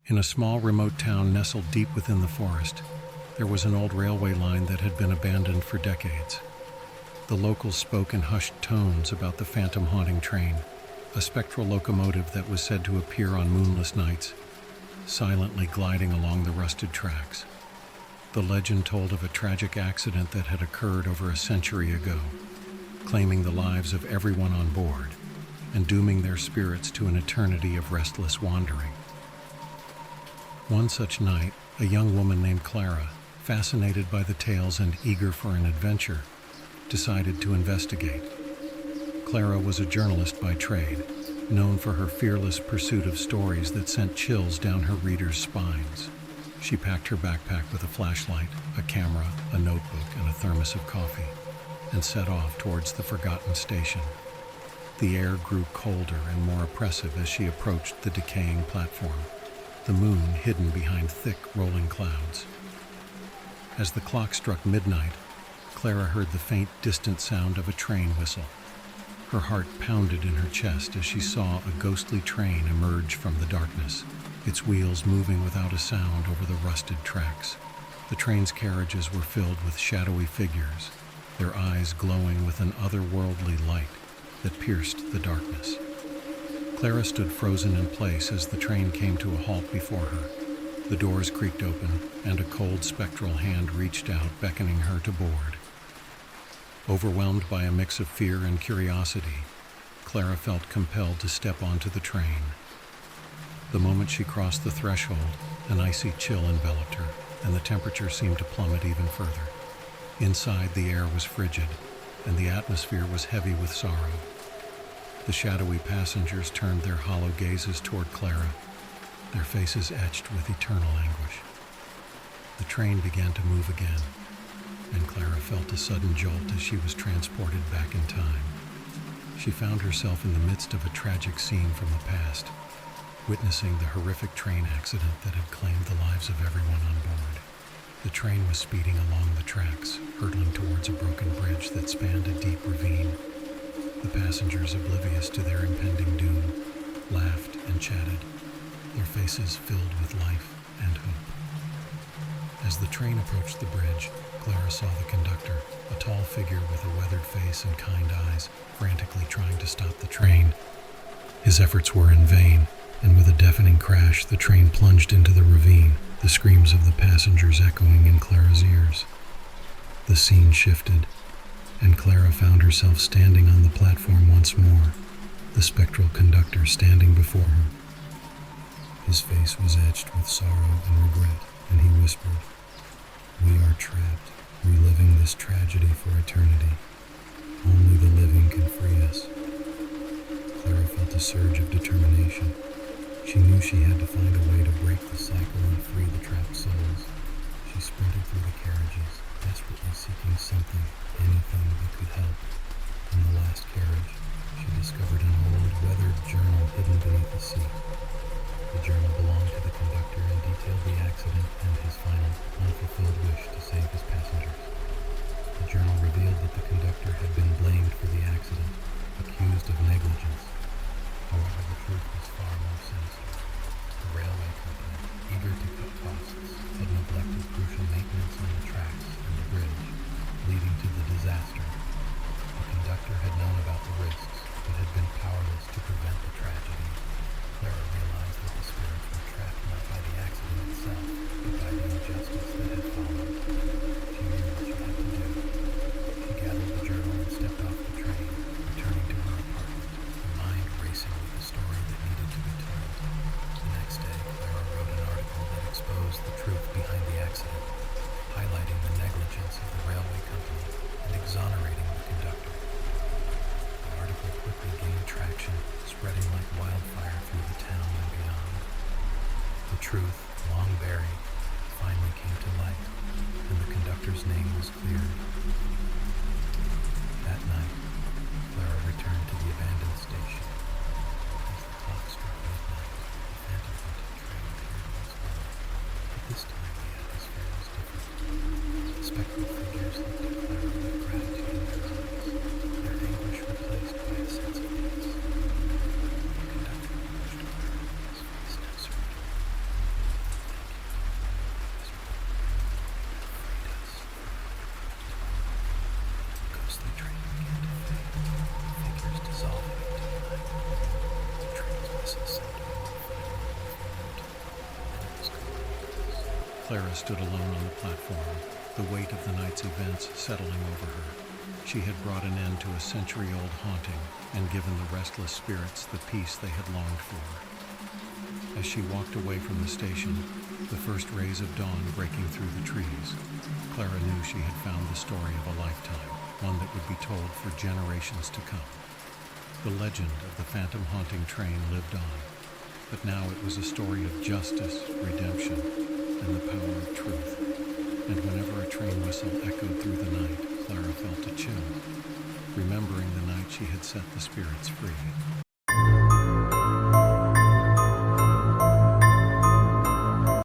In a small remote town nestled deep within the forest, there was an old railway line that had been abandoned for decades. The locals spoke in hushed tones about the phantom haunting train, a spectral locomotive that was said to appear on moonless nights, silently gliding along the rusted tracks. The legend told of a tragic accident that had occurred over a century ago, claiming the lives of everyone on board and dooming their spirits to an eternity of restless wandering. One such night, a young woman named Clara, fascinated by the tales and eager for an adventure, decided to investigate. Clara was a journalist by trade, known for her fearless pursuit of stories that sent chills down her readers' spines. She packed her backpack with a flashlight, a camera, a notebook, and a thermos of coffee, and set off towards the forgotten station. The air grew colder and more oppressive as she approached the decaying platform, the moon hidden behind thick, rolling clouds. As the clock struck midnight, Clara heard the faint, distant sound of a train whistle. Her heart pounded in her chest as she saw a ghostly train emerge from the darkness, its wheels moving without a sound over the rusted tracks. The train's carriages were filled with shadowy figures, their eyes glowing with an otherworldly light that pierced the darkness. Clara stood frozen in place as the train came to a halt before her. The doors creaked open, and a cold, spectral hand reached out, beckoning her to board. Overwhelmed by a mix of fear and curiosity, Clara felt compelled to step onto the train. The moment she crossed the threshold, an icy chill enveloped her, and the temperature seemed to plummet even further. Inside, the air was frigid, and the atmosphere was heavy with sorrow. The shadowy passengers turned their hollow gazes toward Clara, their faces etched with eternal anguish. The train began to move again, and Clara felt a sudden jolt as she was transported back in time. She found herself in the midst of a tragic scene from the past, witnessing the horrific train accident that had claimed the lives of everyone on board. The train was speeding along the tracks, hurtling towards a broken bridge that spanned a deep ravine. The passengers, oblivious to their impending doom, laughed and chatted, their faces filled with life and hope. As the train approached the bridge, Clara saw the conductor, a tall figure with a weathered face and kind eyes, frantically trying to stop the train. His efforts were in vain, and with a deafening crash, the train plunged into the ravine, the screams of the passengers echoing in Clara's ears. The scene shifted, and Clara found herself standing on the platform once more, the spectral conductor standing before her. His face was etched with sorrow and regret, and he whispered, "We are trapped, reliving this tragedy for eternity. Only the living can free us." Clara felt a surge of determination. She knew she had to find a way to break the cycle and free the trapped souls. She sprinted through the carriages, desperately seeking something, anything that could help. In the last carriage, she discovered an old, weathered journal hidden beneath the seat. The journal belonged to the conductor and detailed the accident and his final, unfulfilled wish to save his passengers. The journal revealed that the conductor had been blamed for the accident, accused of negligence. However, the truth was far more sinister. The railway company, eager to cut costs, had neglected crucial maintenance on the tracks and the bridge, leading to the disaster. The conductor had known about the risks, but had been powerless to prevent the tragedy. Clara realized that the spirits were trapped not by the accident itself, but by the injustice that had followed. She knew what she had to do. She gathered the journal and stepped off the train, returning to her apartment, her mind racing with the story that needed to be told. The next day, Clara wrote an article that exposed the truth behind the accident, highlighting the negligence of the railway company and exonerating the conductor. The article quickly gained traction, spreading like wildfire through the town and beyond. The truth, long buried, finally came to light, and the conductor's name was cleared. That night, Clara returned to the abandoned station. As the clock struck midnight, the phantom haunted train appeared once more, but this time the atmosphere was different. Spectral figures looked at Clara with gratitude in their eyes, their anguish replaced by a sense of peace. The conductor approached Clara, his face now surrendered. Clara stood alone on the platform, the weight of the night's events settling over her. She had brought an end to a century-old haunting and given the restless spirits the peace they had longed for. As she walked away from the station, the first rays of dawn breaking through the trees, Clara knew she had found the story of a lifetime, one that would be told for generations to come. The legend of the phantom haunting train lived on, but now it was a story of justice, redemption, and the power of truth. And whenever a train whistle echoed through the night, Clara felt a chill, remembering the night she had set the spirits free.